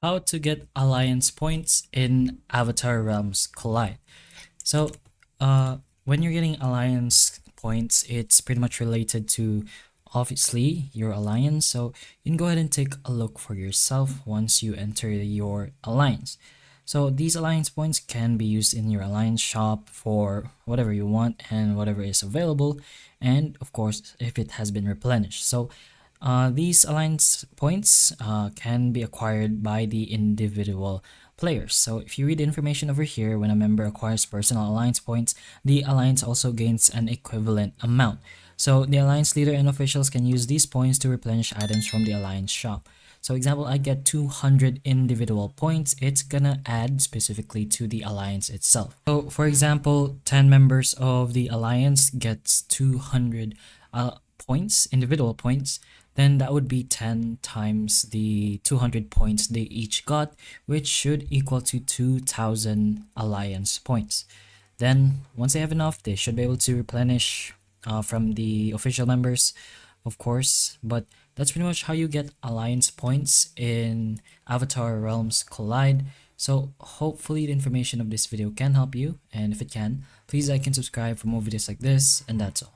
how to get alliance points in Avatar Realms Collide. So, when you're getting alliance points, it's pretty much related to obviously your alliance. So, you can go ahead and take a look for yourself once you enter your alliance. So, these alliance points can be used in your alliance shop for whatever you want and whatever is available, and of course, if it has been replenished. So, these alliance points can be acquired by the individual players. So if you read the information over here, when a member acquires personal alliance points, the alliance also gains an equivalent amount. So the alliance leader and officials can use these points to replenish items from the alliance shop. So example, I get 200 individual points, it's gonna add specifically to the alliance itself. So for example, 10 members of the alliance gets 200 points, individual points, then that would be 10 times the 200 points they each got, which should equal to 2,000 alliance points. Then once they have enough, they should be able to replenish from the official members, of course. But that's pretty much how you get alliance points in Avatar Realms Collide. So hopefully the information of this video can help you, and if it can, please like and subscribe for more videos like this, and that's all.